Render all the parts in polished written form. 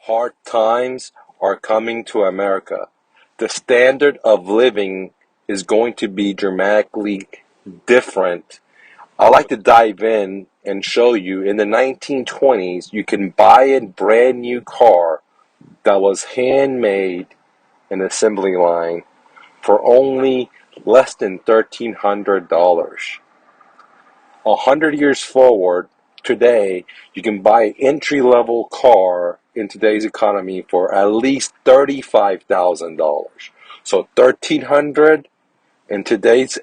Hard times are coming to America. The standard of living is going to be dramatically different. I like to dive in and show you in the 1920s, you can buy a brand new car that was handmade in assembly line for only less than $1,300. 100 years forward, today, you can buy an entry-level car in today's economy for at least $35,000. So $1,300 in today's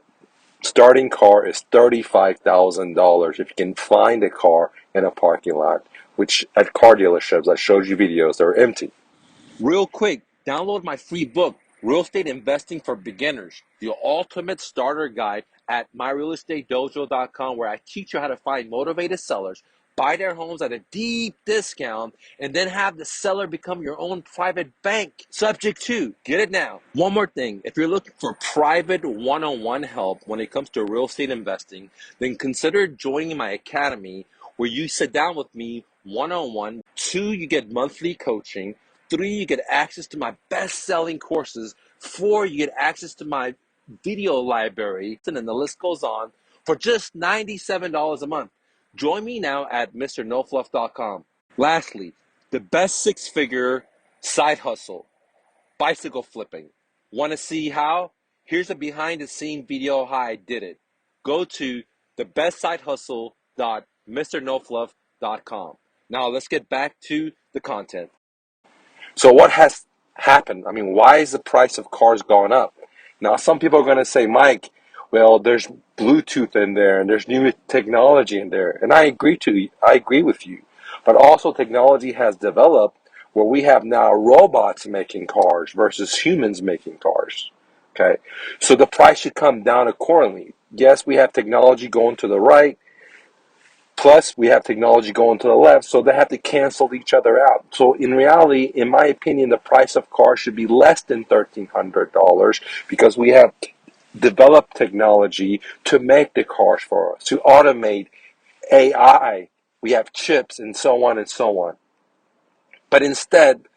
starting car is $35,000 if you can find a car in a parking lot, which at car dealerships, I showed you videos, they're empty. Real quick, download my free book, Real Estate Investing for Beginners, the ultimate starter guide at myrealestatedojo.com, where I teach you how to find motivated sellers, buy their homes at a deep discount, and then have the seller become your own private bank. Subject to, get it now. One more thing, if you're looking for private one-on-one help when it comes to real estate investing, then consider joining my academy where you sit down with me one-on-one. 2, you get monthly coaching. 3, you get access to my best-selling courses. 4, you get access to my video library, and then the list goes on for just $97 a month. Join me now at mrnofluff.com. Lastly, the best six-figure side hustle, bicycle flipping. Want to see how? Here's a behind-the-scene video how I did it. Go to thebestsidehustle.mrnofluff.com. Now let's get back to the content. So what has happened? I mean, why is the price of cars going up? Now, some people are going to say, Mike, well, there's Bluetooth in there and there's new technology in there. And I agree with you. But also technology has developed where we have now robots making cars versus humans making cars. Okay. So the price should come down accordingly. Yes, we have technology going to the right. Plus, we have technology going to the left, so they have to cancel each other out. So in reality, in my opinion, the price of cars should be less than $1,300 because we have developed technology to make the cars for us, to automate AI. We have chips and so on and so on. But instead,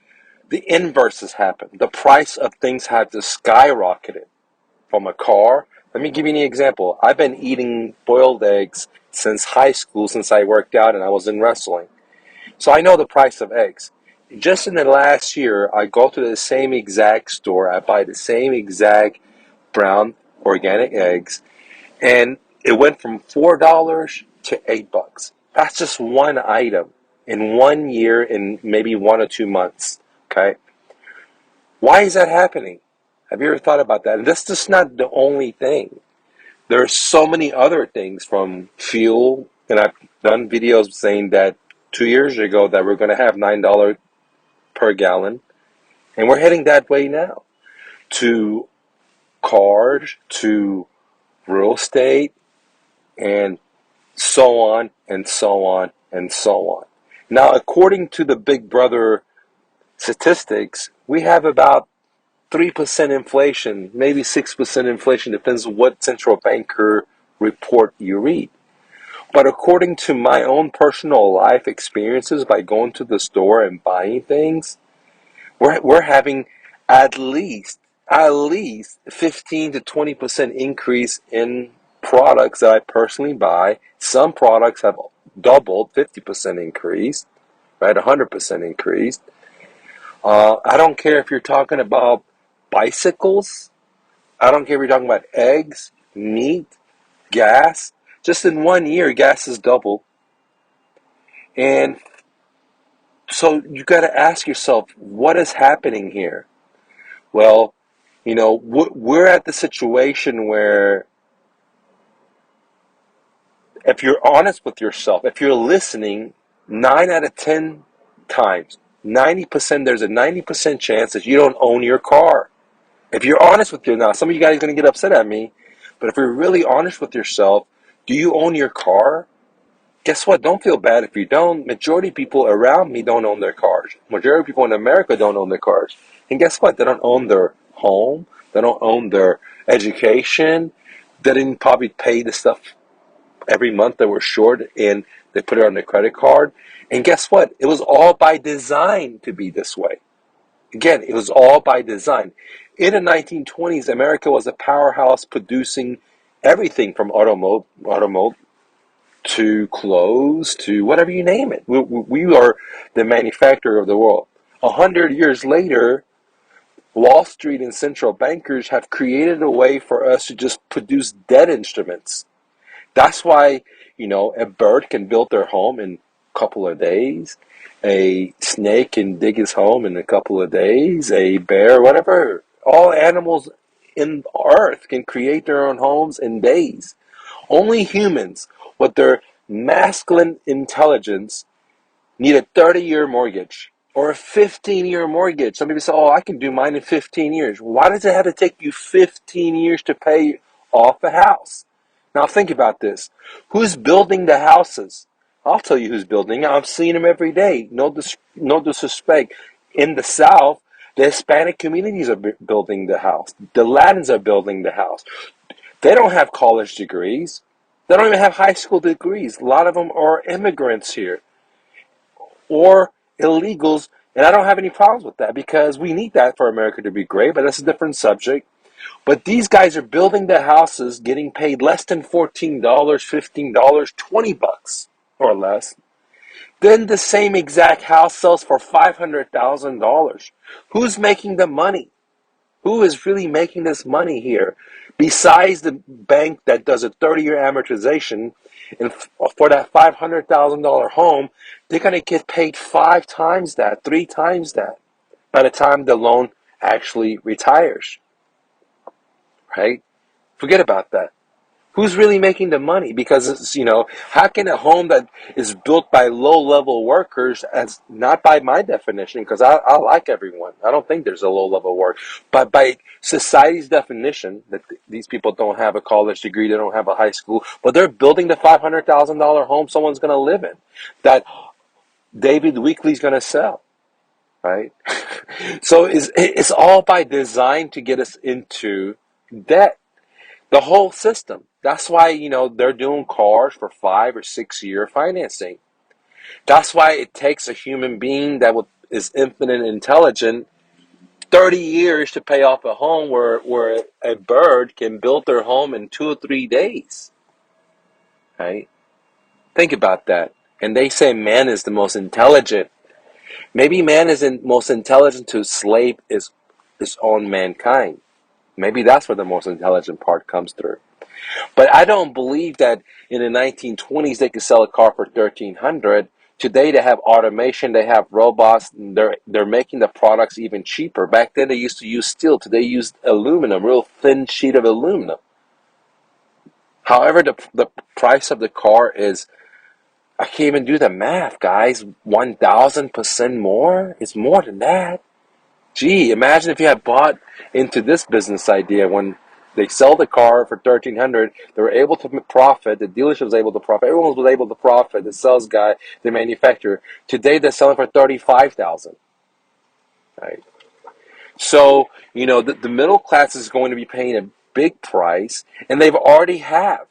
the inverse has happened. The price of things have just skyrocketed. From a car. Let me give you an example. I've been eating boiled eggs since high school, since I worked out and I was in wrestling. So I know the price of eggs. Just in the last year, I go to the same exact store, I buy the same exact brown organic eggs, and it went from $4 to $8. That's just one item in 1 year, in maybe 1 or 2 months. Okay? Why is that happening? Have you ever thought about that? And that's just not the only thing. There are so many other things, from fuel, and I've done videos saying that 2 years ago that we're going to have $9 per gallon, and we're heading that way now. To cars, to real estate, and so on and so on and so on. Now, according to the Big Brother statistics, we have about 3% inflation, maybe 6% inflation, depends on what central banker report you read. But according to my own personal life experiences by going to the store and buying things, we're having at least 15 to 20% increase in products that I personally buy. Some products have doubled, 50% increase, right? 100% increase. I don't care if you're talking about bicycles. I don't care if you're talking about eggs, meat, gas. Just in 1 year, gas has doubled. And so you got to ask yourself, what is happening here? Well, we're at the situation where if you're honest with yourself, if you're listening, 9 out of 10 times, 90%, there's a 90% chance that you don't own your car. If you're honest with yourself, now some of you guys are going to get upset at me, but if you're really honest with yourself, do you own your car? Guess what? Don't feel bad if you don't. Majority of people around me don't own their cars. Majority of people in America don't own their cars. And guess what? They don't own their home. They don't own their education. They didn't probably pay the stuff every month they were short and they put it on their credit card. And guess what? It was all by design to be this way. Again, it was all by design. In the 1920s, America was a powerhouse producing everything from automotive to clothes to whatever you name it. We are the manufacturer of the world. 100 years later, Wall Street and central bankers have created a way for us to just produce dead instruments. That's why, a bird can build their home in a couple of days. A snake can dig his home in a couple of days. A bear, whatever. All animals in Earth can create their own homes in days. Only humans, with their masculine intelligence, need a 30-year mortgage or a 15-year mortgage. Some people say, oh, I can do mine in 15 years. Why does it have to take you 15 years to pay off a house? Now think about this. Who's building the houses? I'll tell you who's building. I'm seeing them every day. No disrespect. In the South, the Hispanic communities are building the house. The Latins are building the house. They don't have college degrees. They don't even have high school degrees. A lot of them are immigrants here or illegals, and I don't have any problems with that because we need that for America to be great, but that's a different subject. But these guys are building the houses, getting paid less than $14, $15, $20 or less. Then the same exact house sells for $500,000. Who's making the money? Who is really making this money here? Besides the bank that does a 30-year amortization, and for that $500,000 home, they're going to get paid 5 times that, 3 times that by the time the loan actually retires. Right? Forget about that. Who's really making the money? Because it's, how can a home that is built by low-level workers, as not by my definition, because I like everyone. I don't think there's a low-level work. But by society's definition, that these people don't have a college degree, they don't have a high school, but they're building the $500,000 home someone's going to live in, that David Weekley's going to sell. Right? So it's all by design to get us into debt. The whole system. That's why, they're doing cars for 5 or 6 year financing. That's why it takes a human being that is infinite intelligent 30 years to pay off a home where a bird can build their home in 2 or 3 days. Right? Think about that. And they say man is the most intelligent. Maybe man is the most intelligent to slave his own mankind. Maybe that's where the most intelligent part comes through. But I don't believe that in the 1920s they could sell a car for $1,300. Today they have automation, they have robots, and they're making the products even cheaper. Back then they used to use steel. Today they use aluminum, real thin sheet of aluminum. However, the price of the car is, I can't even do the math, guys. 1,000% more? It's more than that. Gee, imagine if you had bought into this business idea when they sell the car for $1,300, they were able to profit, the dealership was able to profit, everyone was able to profit, the sales guy, the manufacturer. Today they're selling for $35,000. Right? So, the middle class is going to be paying a big price, and they already have.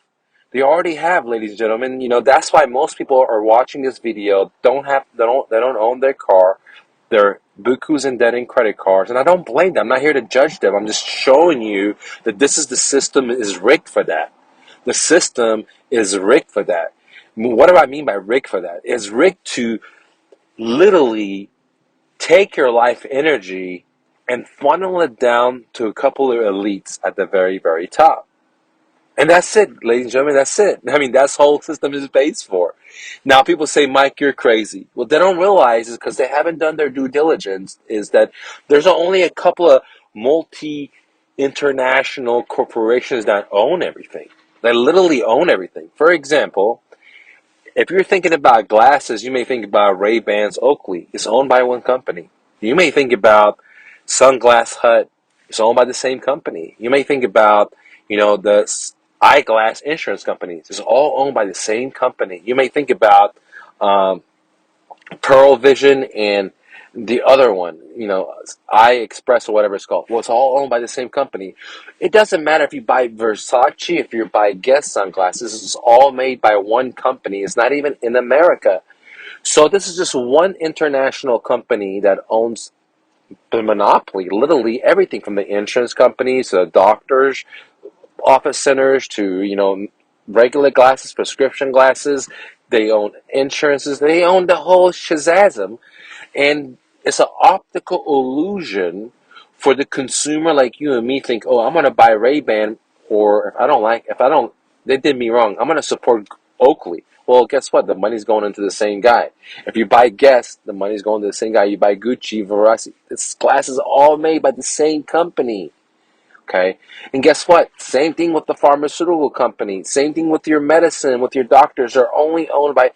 They already have, ladies and gentlemen. That's why most people are watching this video, they don't own their car. They're bukus in debt and credit cards, and I don't blame them. I'm not here to judge them. I'm just showing you that the system is rigged for that. The system is rigged for that. What do I mean by rigged for that? It's rigged to literally take your life energy and funnel it down to a couple of elites at the very, very top. And that's it, ladies and gentlemen, that's it. I mean, that's whole system is based for. Now, people say, Mike, you're crazy. What they don't realize is because they haven't done their due diligence is that there's only a couple of multi-international corporations that own everything. They literally own everything. For example, if you're thinking about glasses, you may think about Ray-Bans Oakley. It's owned by one company. You may think about Sunglass Hut. It's owned by the same company. You may think about, the eyeglass insurance companies. It's all owned by the same company. You may think about Pearl Vision and the other one, I Express or whatever it's called. Well, it's all owned by the same company. It doesn't matter if you buy Versace, if you buy Guess sunglasses. It's all made by one company. It's not even in America. So this is just one international company that owns the monopoly, literally everything from the insurance companies to the doctors, office centers to, regular glasses, prescription glasses. They own insurances. They own the whole shazazam. And it's an optical illusion for the consumer like you and me think, oh, I'm going to buy Ray-Ban, or they did me wrong, I'm going to support Oakley. Well, guess what? The money's going into the same guy. If you buy Guess, the money's going to the same guy. You buy Gucci, Versace. This glass is all made by the same company. Okay? And guess what? Same thing with the pharmaceutical company. Same thing with your medicine, with your doctors are only owned by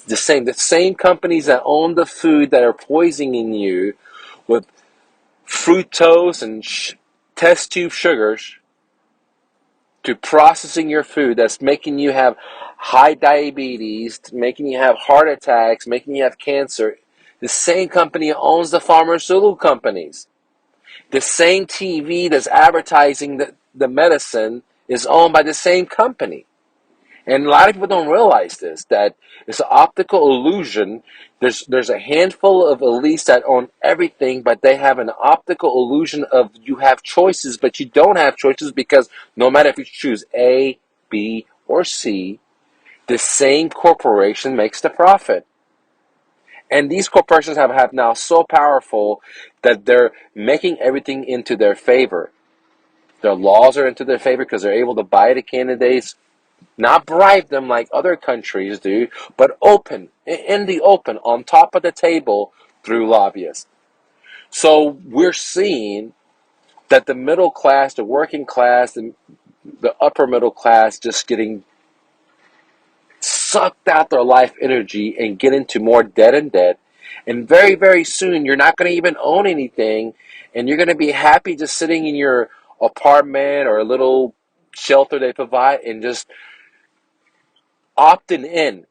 the same companies that own the food that are poisoning you with fructose and test tube sugars to processing your food that's making you have high diabetes, making you have heart attacks, making you have cancer. The same company owns the pharmaceutical companies. The same TV that's advertising the medicine is owned by the same company. And a lot of people don't realize this, that it's an optical illusion. There's a handful of elites that own everything, but they have an optical illusion of you have choices, but you don't have choices because no matter if you choose A, B, or C, the same corporation makes the profit. And these corporations have now so powerful that they're making everything into their favor. Their laws are into their favor because they're able to buy the candidates, not bribe them like other countries do, but in the open, on top of the table through lobbyists. So we're seeing that the middle class, the working class, the upper middle class just getting sucked out their life energy and get into more debt and debt. And very, very soon, you're not going to even own anything, and you're going to be happy just sitting in your apartment or a little shelter they provide and just opting in,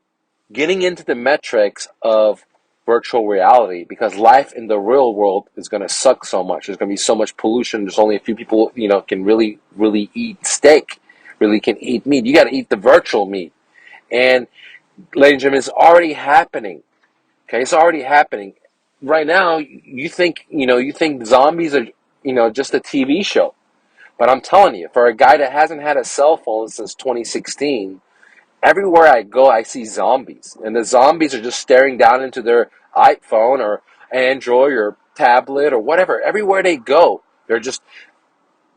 getting into the metrics of virtual reality, because life in the real world is going to suck so much. There's going to be so much pollution. There's only a few people, can really, really eat steak, really can eat meat. You got to eat the virtual meat. And, ladies and gentlemen, it's already happening. Okay, it's already happening. Right now, you think zombies are, just a TV show. But I'm telling you, for a guy that hasn't had a cell phone since 2016, everywhere I go, I see zombies. And the zombies are just staring down into their iPhone or Android or tablet or whatever. Everywhere they go, they're just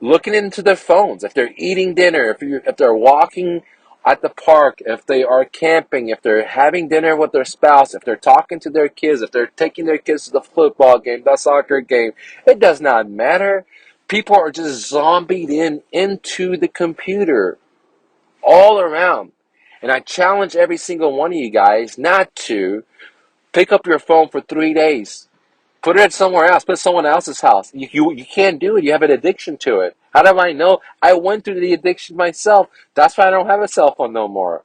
looking into their phones. If they're eating dinner, if they're walking at the park, if they are camping, if they're having dinner with their spouse, if they're talking to their kids, if they're taking their kids to the football game, the soccer game, it does not matter. People are just zombied into the computer all around. And I challenge every single one of you guys not to pick up your phone for 3 days. Put it somewhere else. Put it at someone else's house. You can't do it. You have an addiction to it. How do I know? I went through the addiction myself. That's why I don't have a cell phone no more.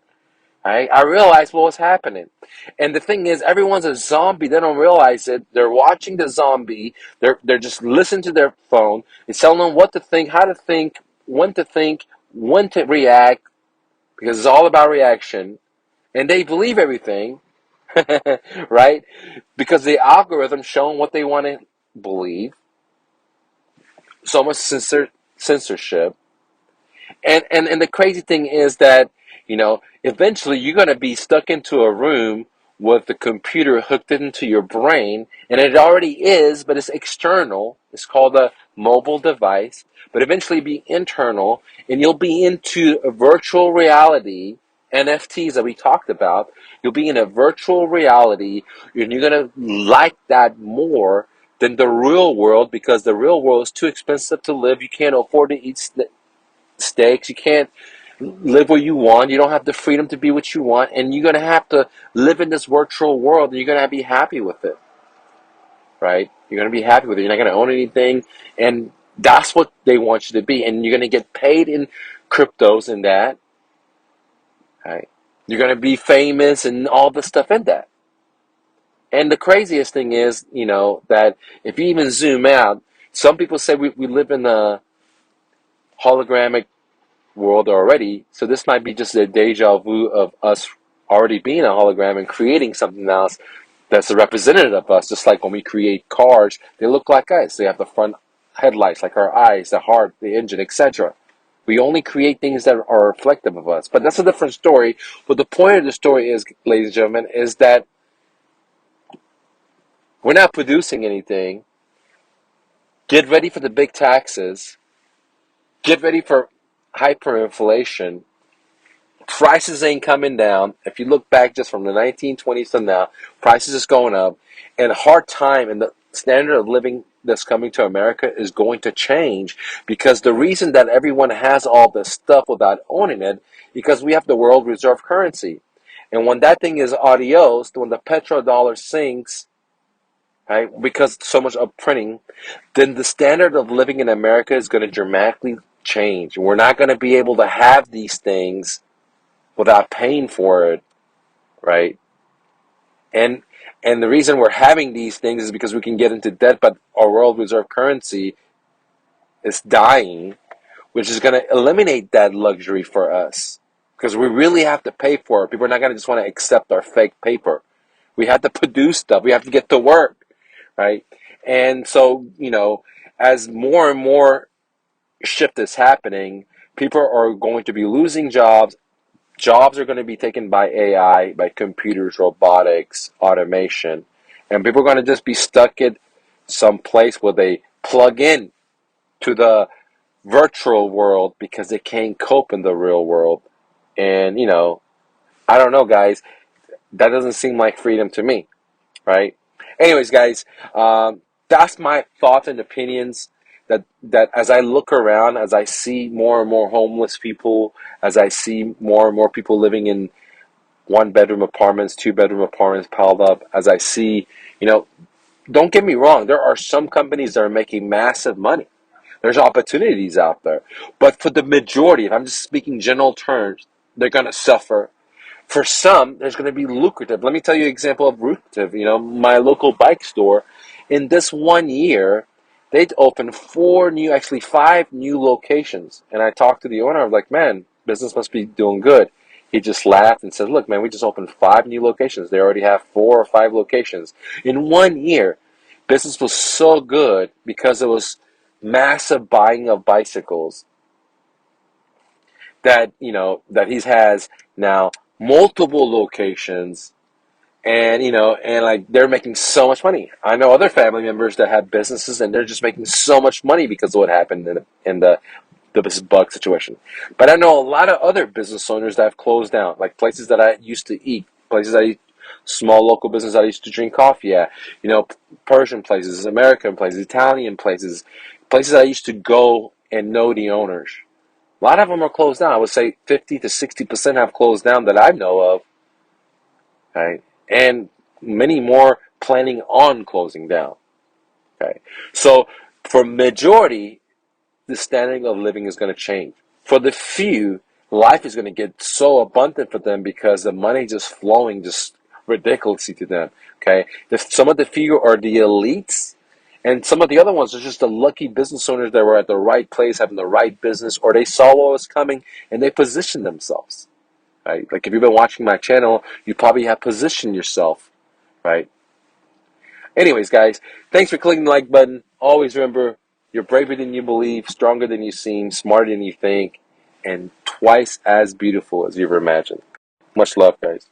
Right? I realized what was happening. And the thing is, everyone's a zombie. They don't realize it. They're watching the zombie. They're just listening to their phone. It's telling them what to think, how to think, when to react, because it's all about reaction. And they believe everything, right? Because the algorithm showing what they want to believe. So much censorship. And the crazy thing is that, eventually you're going to be stuck into a room with the computer hooked into your brain, and it already is, but it's external. It's called a mobile device, but eventually be internal, and you'll be into a virtual reality, NFTs that we talked about. You'll be in a virtual reality, and you're going to like that more than the real world, because the real world is too expensive to live. You can't afford to eat steaks. You can't live where you want. You don't have the freedom to be what you want, and you're going to have to live in this virtual world, and you're going to be happy with it, right? You're going to be happy with it. You're not going to own anything, and that's what they want you to be, and you're going to get paid in cryptos and that, right? You're going to be famous and all the stuff in that. And the craziest thing is, that if you even zoom out, some people say we live in a hologramic world already. So this might be just a deja vu of us already being a hologram and creating something else that's a representative of us. Just like when we create cars, they look like us. They have the front headlights, like our eyes, the heart, the engine, etc. We only create things that are reflective of us. But that's a different story. But the point of the story is, ladies and gentlemen, is that we're not producing anything. Get ready for the big taxes. Get ready for hyperinflation. Prices ain't coming down. If you look back just from the 1920s to now, prices is going up, and hard time and the standard of living that's coming to America is going to change, because the reason that everyone has all this stuff without owning it, because we have the world reserve currency. And when that thing is adios, when the petrodollar sinks, right, because so much of printing, then the standard of living in America is going to dramatically change. We're not going to be able to have these things without paying for it, right? And and the reason we're having these things is because we can get into debt, but our world reserve currency is dying, which is going to eliminate that luxury for us, because we really have to pay for it. People are not going to just want to accept our fake paper. We have to produce stuff. We have to get to work, right? And so, as more and more shift is happening, people are going to be losing jobs. Jobs are going to be taken by AI, by computers, robotics, automation, and people are going to just be stuck in some place where they plug in to the virtual world because they can't cope in the real world. And, I don't know, guys. That doesn't seem like freedom to me, right? Anyways, guys, that's my thoughts and opinions. That as I look around, as I see more and more homeless people, as I see more and more people living in one-bedroom apartments, two-bedroom apartments piled up, as I see, don't get me wrong, there are some companies that are making massive money. There's opportunities out there. But for the majority, if I'm just speaking general terms, they're going to suffer. For some, there's going to be lucrative. Let me tell you an example of lucrative. My local bike store, in this 1 year, they'd opened actually five new locations. And I talked to the owner. I was like, man, business must be doing good. He just laughed and said, look, man, we just opened five new locations. They already have 4 or 5 locations. In 1 year, business was so good because it was massive buying of bicycles that he has now multiple locations, and like they're making so much money. I know other family members that have businesses and they're just making so much money because of what happened in the this bug situation. But I know a lot of other business owners that have closed down, like places that I used to eat, places I eat, small local business I used to drink coffee at, Persian places, American places, Italian places, places I used to go and know the owners. A lot of them are closed down. I would say 50 to 60% have closed down that I know of, right? And many more planning on closing down, okay? So for majority, the standard of living is going to change. For the few, life is going to get so abundant for them because the money just flowing just ridiculously to them, okay? Some of the few are the elites, and some of the other ones are just the lucky business owners that were at the right place, having the right business, or they saw what was coming and they positioned themselves, right? Like if you've been watching my channel, you probably have positioned yourself, right? Anyways, guys, thanks for clicking the like button. Always remember, you're braver than you believe, stronger than you seem, smarter than you think, and twice as beautiful as you ever imagined. Much love, guys.